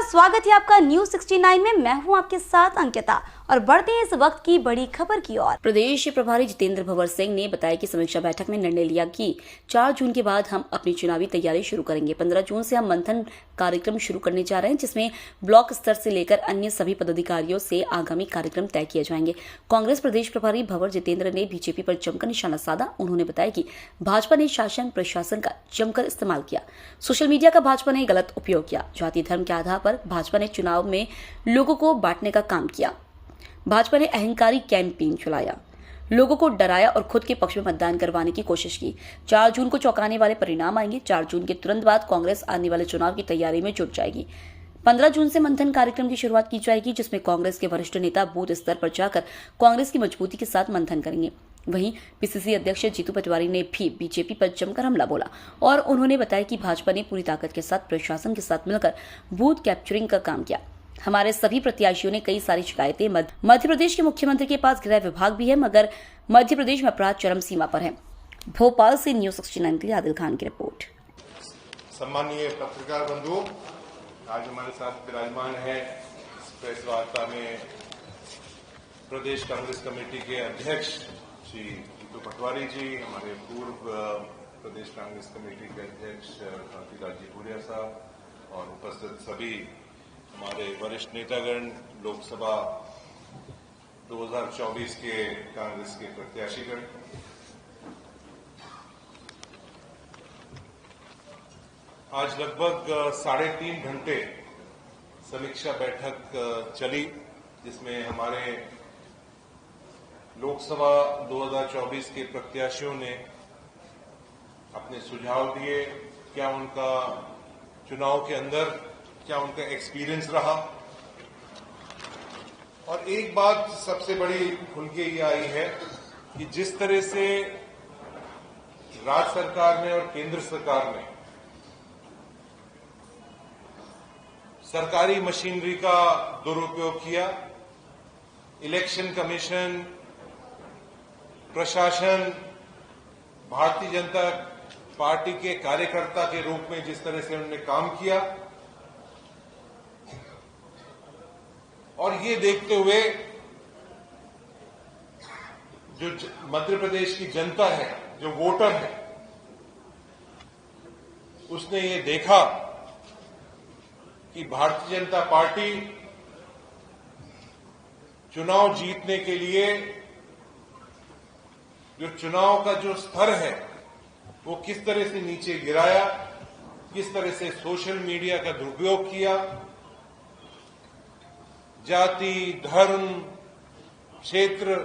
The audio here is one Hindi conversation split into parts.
स्वागत है आपका न्यूज 69 में। मैं हूं आपके साथ अंकिता और बढ़ते हैं इस वक्त की बड़ी खबर की ओर। प्रदेश प्रभारी जितेंद्र भवर सिंह ने बताया कि समीक्षा बैठक में निर्णय लिया कि 4 जून के बाद हम अपनी चुनावी तैयारी शुरू करेंगे। 15 जून से हम मंथन कार्यक्रम शुरू करने जा रहे हैं, जिसमें ब्लॉक स्तर से लेकर अन्य सभी पदाधिकारियों से आगामी कार्यक्रम तय किए जाएंगे। कांग्रेस प्रदेश प्रभारी भवर जितेंद्र ने बीजेपी पर जमकर निशाना साधा। उन्होंने बताया कि भाजपा ने शासन प्रशासन का जमकर इस्तेमाल किया, सोशल मीडिया का भाजपा ने गलत उपयोग किया, जाति धर्म के आधार पर भाजपा ने चुनाव में लोगों को बांटने का काम किया। भाजपा ने अहंकारी कैंपेन चलाया, लोगों को डराया और खुद के पक्ष में मतदान करवाने की कोशिश की। 4 जून को चौंकाने वाले परिणाम आएंगे। 4 जून के तुरंत बाद कांग्रेस आने वाले चुनाव की तैयारी में जुट जाएगी। 15 जून से मंथन कार्यक्रम की शुरुआत की जाएगी, जिसमें कांग्रेस के वरिष्ठ नेता बूथ स्तर पर जाकर कांग्रेस की मजबूती के साथ मंथन करेंगे। वहीं पीसीसी अध्यक्ष जीतू पटवारी ने भी बीजेपी पर जमकर हमला बोला और उन्होंने बताया कि भाजपा ने पूरी ताकत के साथ प्रशासन के साथ मिलकर बूथ कैप्चरिंग का काम किया। हमारे सभी प्रत्याशियों ने कई सारी शिकायतें मध्य प्रदेश के मुख्यमंत्री के पास गृह विभाग भी है, मगर मध्य प्रदेश में अपराध चरम सीमा पर है। भोपाल से न्यूज 69 के लिए आदिल खान की रिपोर्ट। सम्मानीय पत्रकार बंधुओं, आज हमारे साथ विराजमान है प्रेस वार्ता में प्रदेश कांग्रेस कमेटी के अध्यक्ष श्री जीतू पटवारी जी, हमारे पूर्व प्रदेश कांग्रेस कमेटी के अध्यक्ष कांतिलाल जी साहब और उपस्थित सभी हमारे वरिष्ठ नेतागण, लोकसभा 2024 के कांग्रेस के प्रत्याशीगण। आज लगभग 3.5 घंटे समीक्षा बैठक चली, जिसमें हमारे लोकसभा 2024 के प्रत्याशियों ने अपने सुझाव दिए। क्या उनका चुनाव के अंदर क्या उनका एक्सपीरियंस रहा, और एक बात सबसे बड़ी खुल के ये आई है कि जिस तरह से राज्य सरकार ने और केंद्र सरकार ने सरकारी मशीनरी का दुरुपयोग किया, इलेक्शन कमीशन, प्रशासन, भारतीय जनता पार्टी के कार्यकर्ता के रूप में जिस तरह से उन्होंने काम किया, और ये देखते हुए जो मध्य प्रदेश की जनता है, जो वोटर है, उसने ये देखा कि भारतीय जनता पार्टी चुनाव जीतने के लिए जो चुनाव का जो स्तर है वो किस तरह से नीचे गिराया, किस तरह से सोशल मीडिया का दुरुपयोग किया, जाति धर्म क्षेत्र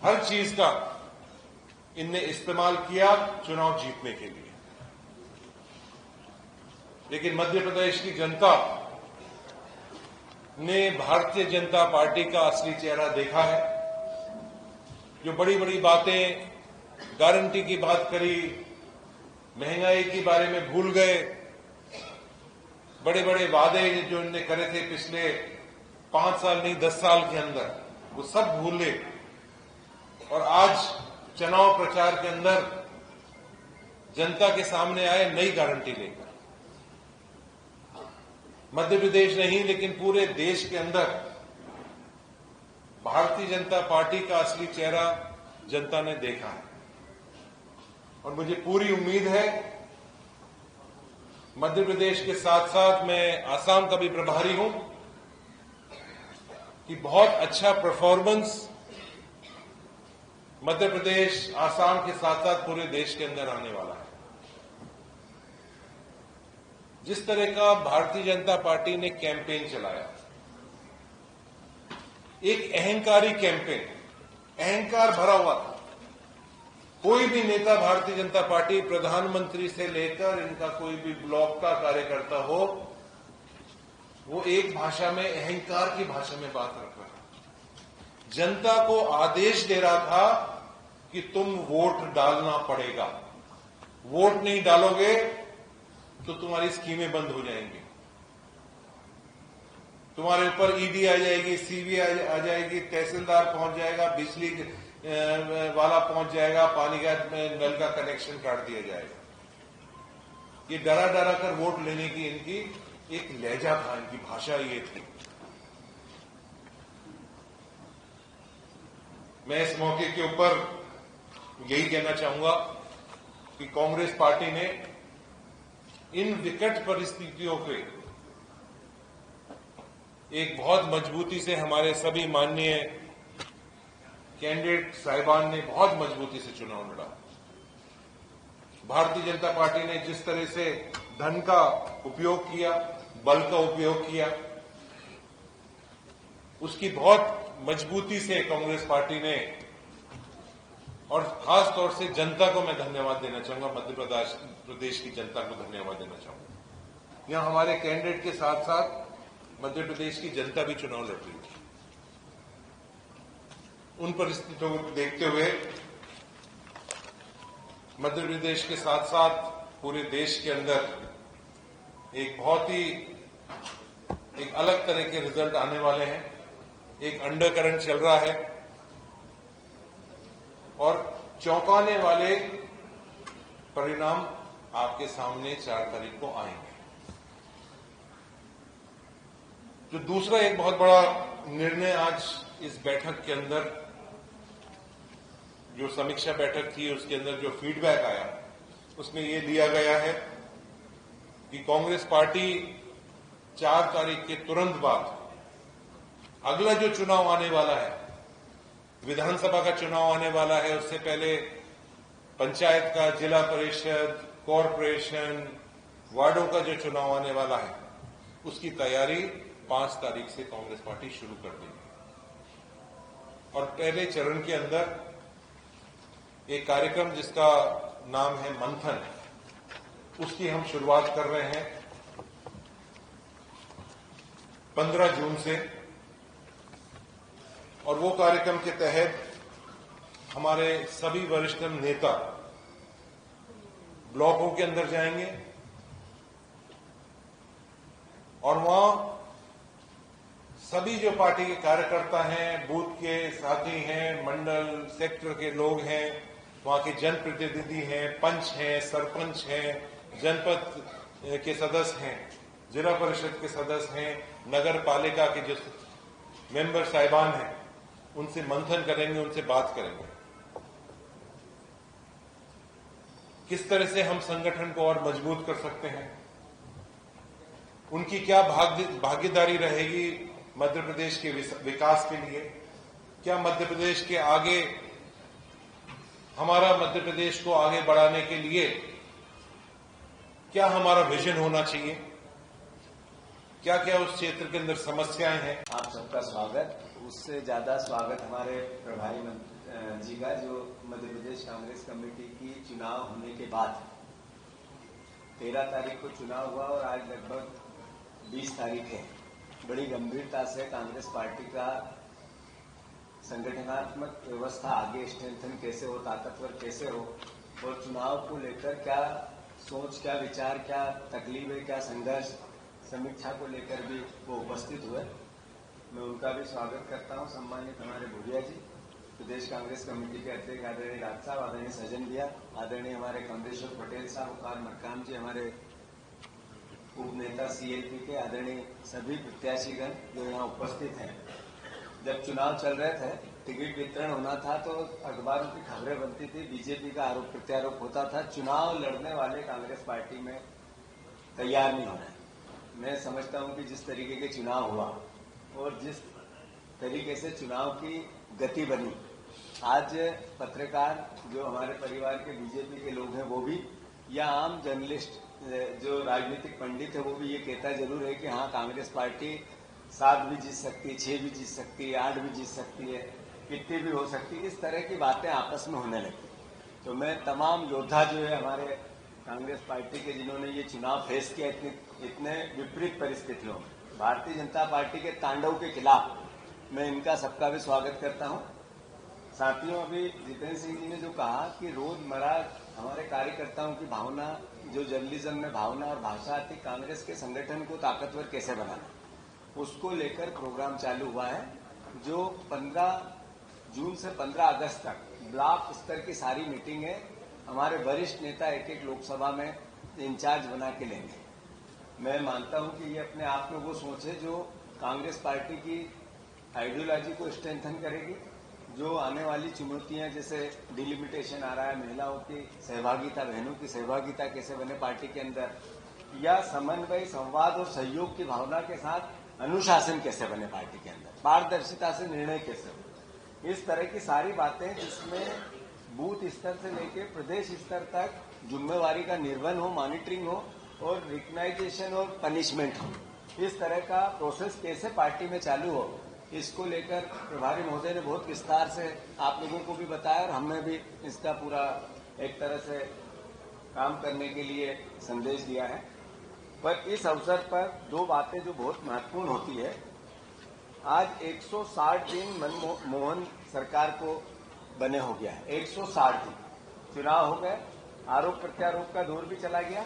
हर चीज का इनने इस्तेमाल किया चुनाव जीतने के लिए। लेकिन मध्य प्रदेश की जनता ने भारतीय जनता पार्टी का असली चेहरा देखा है। जो बड़ी बड़ी बातें, गारंटी की बात करी, महंगाई के बारे में भूल गए, बड़े बड़े वादे जो इन्होंने करे थे पिछले 5 साल नहीं 10 साल के अंदर, वो सब भूले, और आज चुनाव प्रचार के अंदर जनता के सामने आए नई गारंटी लेकर। मध्य प्रदेश नहीं लेकिन पूरे देश के अंदर भारतीय जनता पार्टी का असली चेहरा जनता ने देखा है, और मुझे पूरी उम्मीद है मध्य प्रदेश के साथ साथ मैं आसाम का भी प्रभारी हूं कि बहुत अच्छा परफॉर्मेंस मध्य प्रदेश, आसाम के साथ साथ पूरे देश के अंदर आने वाला है। जिस तरह का भारतीय जनता पार्टी ने कैंपेन चलाया, एक अहंकारी कैंपेन, अहंकार भरा हुआ था। कोई भी नेता भारतीय जनता पार्टी, प्रधानमंत्री से लेकर इनका कोई भी ब्लॉक का कार्यकर्ता हो, वो एक भाषा में, अहंकार की भाषा में बात रख रहा था। जनता को आदेश दे रहा था कि तुम वोट डालना पड़ेगा, वोट नहीं डालोगे तो तुम्हारी स्कीमें बंद हो जाएंगी, तुम्हारे ऊपर ईडी आ जाएगी, सीबीआई आ जाएगी, तहसीलदार पहुंच जाएगा, बिजली वाला पहुंच जाएगा, पानी का नल का कनेक्शन काट दिया जाएगा। ये डरा डरा कर वोट लेने की इनकी एक लहजा था, इनकी भाषा ये थी। मैं इस मौके के ऊपर यही कहना चाहूंगा कि कांग्रेस पार्टी ने इन विकट परिस्थितियों पे एक बहुत मजबूती से, हमारे सभी माननीय कैंडिडेट साहिबान ने बहुत मजबूती से चुनाव लड़ा। भारतीय जनता पार्टी ने जिस तरह से धन का उपयोग किया, बल का उपयोग किया, उसकी बहुत मजबूती से कांग्रेस पार्टी ने, और खास तौर से जनता को मैं धन्यवाद देना चाहूंगा, मध्य प्रदेश की जनता को धन्यवाद देना चाहूंगा। यहां हमारे कैंडिडेट के साथ साथ मध्य प्रदेश की जनता भी चुनाव लड़ रही थी। उन परिस्थितियों को देखते हुए मध्य प्रदेश के साथ साथ पूरे देश के अंदर एक बहुत ही एक अलग तरह के रिजल्ट आने वाले हैं। एक अंडरकरंट चल रहा है और चौंकाने वाले परिणाम आपके सामने 4 तारीख को आएंगे। जो दूसरा एक बहुत बड़ा निर्णय आज इस बैठक के अंदर, जो समीक्षा बैठक थी उसके अंदर जो फीडबैक आया, उसमें यह लिया गया है कि कांग्रेस पार्टी 4 तारीख के तुरंत बाद अगला जो चुनाव आने वाला है, विधानसभा का चुनाव आने वाला है, उससे पहले पंचायत का, जिला परिषद, कॉरपोरेशन, वार्डों का जो चुनाव आने वाला है, उसकी तैयारी 5 तारीख से कांग्रेस पार्टी शुरू कर देगी। और पहले चरण के अंदर एक कार्यक्रम जिसका नाम है मंथन, उसकी हम शुरुआत कर रहे हैं 15 जून से। और वो कार्यक्रम के तहत हमारे सभी वरिष्ठ नेता ब्लॉकों के अंदर जाएंगे और वहां सभी जो पार्टी के कार्यकर्ता हैं, बूथ के साथी हैं, मंडल सेक्टर के लोग हैं, वहां के जनप्रतिनिधि हैं, पंच हैं, सरपंच हैं, जनपद के सदस्य हैं, जिला परिषद के सदस्य हैं, नगर पालिका के जो मेंबर साहिबान हैं, उनसे मंथन करेंगे, उनसे बात करेंगे किस तरह से हम संगठन को और मजबूत कर सकते हैं, उनकी क्या भागीदारी रहेगी मध्य प्रदेश के विकास के लिए, क्या मध्य प्रदेश के आगे, हमारा मध्य प्रदेश को आगे बढ़ाने के लिए क्या हमारा विजन होना चाहिए, क्या क्या उस क्षेत्र के अंदर समस्याएं हैं। आप सबका स्वागत। उससे ज्यादा स्वागत हमारे प्रभारी मंत्री जी का, जो मध्य प्रदेश कांग्रेस कमेटी की चुनाव होने के बाद 13 तारीख को चुनाव हुआ और आज लगभग 20 तारीख है। बड़ी गंभीरता से कांग्रेस पार्टी का संगठनात्मक व्यवस्था आगे स्ट्रेंथन कैसे हो, ताकतवर कैसे हो, और चुनाव को लेकर क्या सोच, क्या विचार, क्या तकलीफें, क्या संघर्ष, समीक्षा को लेकर भी वो उपस्थित हुए। मैं उनका भी स्वागत करता हूं। सम्मानित हमारे भूरिया जी, प्रदेश कांग्रेस कमेटी के अध्यक्ष आदरणीय राज साहब, आदरणीय सजन भैया, आदरणीय हमारे कमलेश्वर पटेल साहब, उकार मरकाम जी, हमारे उप नेता सीएलपी के, आदरणीय सभी प्रत्याशीगण जो यहाँ उपस्थित हैं। जब चुनाव चल रहे थे, टिकट वितरण होना था तो अखबारों की खबरें बनती थी, बीजेपी का आरोप प्रत्यारोप होता था, चुनाव लड़ने वाले कांग्रेस पार्टी में तैयार नहीं हो रहे। मैं समझता हूं कि जिस तरीके के चुनाव हुआ और जिस तरीके से चुनाव की गति बनी, आज पत्रकार जो हमारे परिवार के बीजेपी के लोग हैं वो भी, या आम जर्नलिस्ट जो राजनीतिक पंडित है वो भी ये कहता जरूर है कि हाँ, कांग्रेस पार्टी 7 भी जीत सकती है, 6 भी जीत सकती है, 8 भी जीत सकती है, कितनी भी हो सकती है। इस तरह की बातें आपस में होने लगी। तो मैं तमाम योद्धा जो है हमारे कांग्रेस पार्टी के, जिन्होंने ये चुनाव फेस किया इतने विपरीत परिस्थितियों में, भारतीय जनता पार्टी के तांडव के खिलाफ, मैं इनका सबका भी स्वागत करता हूं। साथियों, अभी जितेंद्र सिंह जी ने जो कहा कि रोजमर्रा हमारे कार्यकर्ताओं की भावना, जो जर्नलिज्म में भावना और भाषा आती, कांग्रेस के संगठन को ताकतवर कैसे बनाना, उसको लेकर प्रोग्राम चालू हुआ है, जो 15 जून से 15 अगस्त तक ब्लॉक स्तर की सारी मीटिंग है, हमारे वरिष्ठ नेता एक एक लोकसभा में इंचार्ज बना के लेंगे। मैं मानता हूं कि ये अपने आप में वो सोच है जो कांग्रेस पार्टी की आइडियोलॉजी को स्ट्रेंथन करेगी, जो आने वाली चुनौतियां जैसे डिलिमिटेशन आ रहा है, महिलाओं की सहभागिता, बहनों की सहभागिता कैसे बने पार्टी के अंदर, या समन्वय, संवाद और सहयोग की भावना के साथ अनुशासन कैसे बने पार्टी के अंदर, पारदर्शिता से निर्णय कैसे हो, इस तरह की सारी बातें जिसमें बूथ स्तर से लेकर प्रदेश स्तर तक जिम्मेवारी का निर्वहन हो, मॉनिटरिंग हो और रिकग्नाइजेशन और पनिशमेंट हो, इस तरह का प्रोसेस कैसे पार्टी में चालू हो, इसको लेकर प्रभारी महोदय ने बहुत विस्तार से आप लोगों को भी बताया और हमने भी इसका पूरा एक तरह से काम करने के लिए संदेश दिया है। पर इस अवसर पर दो बातें जो बहुत महत्वपूर्ण होती है, आज 160 दिन मनमोहन सरकार को बने हो गया है। 160 दिन चुनाव हो गए, आरोप प्रत्यारोप का दौर भी चला गया।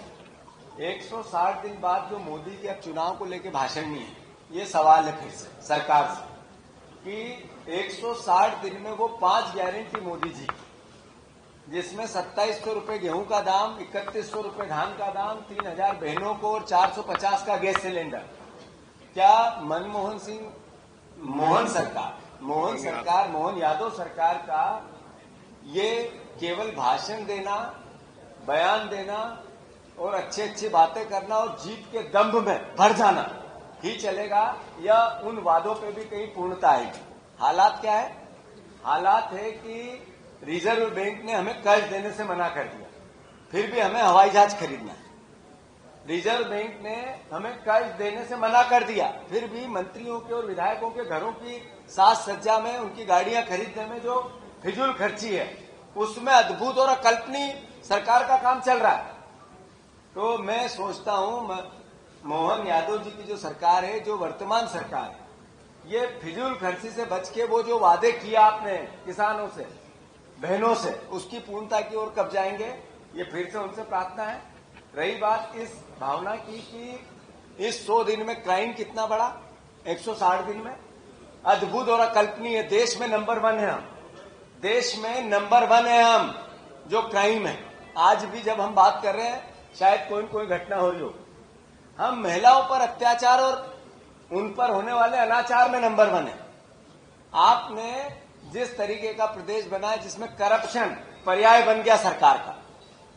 160 दिन बाद जो मोदी जी अब चुनाव को लेकर भाषण नहीं है, ये सवाल है फिर से सरकार से कि 160 दिन में वो 5 गारंटी मोदी जी, जिसमें 2700 रुपए गेहूं का दाम, 3100 रुपए धान का दाम, 3000 बहनों को और 450 का गैस सिलेंडर, क्या मोहन यादव सरकार का ये केवल भाषण देना, बयान देना और अच्छी अच्छी बातें करना और जीत के दंभ में भर जाना ही चलेगा, या उन वादों पे भी कहीं पूर्णता आएगी? हालात क्या है? हालात है कि रिजर्व बैंक ने हमें कर्ज देने से मना कर दिया, फिर भी हमें हवाई जहाज खरीदना है। रिजर्व बैंक ने हमें कर्ज देने से मना कर दिया, फिर भी मंत्रियों के और विधायकों के घरों की साज सज्जा में, उनकी गाड़ियां खरीदने में जो फिजूल खर्ची है, उसमें अद्भुत और अकल्पनीय सरकार का काम चल रहा है। तो मैं सोचता हूं मोहन यादव जी की जो सरकार है, जो वर्तमान सरकार है, ये फिजूल खर्ची से बच के वो जो वादे किया आपने किसानों से, बहनों से, उसकी पूर्णता की ओर कब जाएंगे, ये फिर से उनसे प्रार्थना है। रही बात इस भावना की कि इस 100 दिन में क्राइम कितना बढ़ा, 160 दिन में अद्भुत और अकल्पनीय, देश में नंबर 1 है हम, देश में नंबर 1 है हम जो क्राइम है। आज भी जब हम बात कर रहे हैं, शायद कोई न कोई घटना हो रही हो, हम महिलाओं पर अत्याचार और उन पर होने वाले अनाचार में नंबर 1 है। आपने जिस तरीके का प्रदेश बनाया जिसमें करप्शन पर्याय बन गया सरकार का,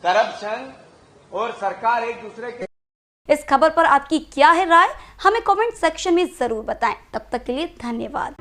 करप्शन और सरकार एक दूसरे के। इस खबर पर आपकी क्या है राय, हमें कमेंट सेक्शन में जरूर बताएं। तब तक के लिए धन्यवाद।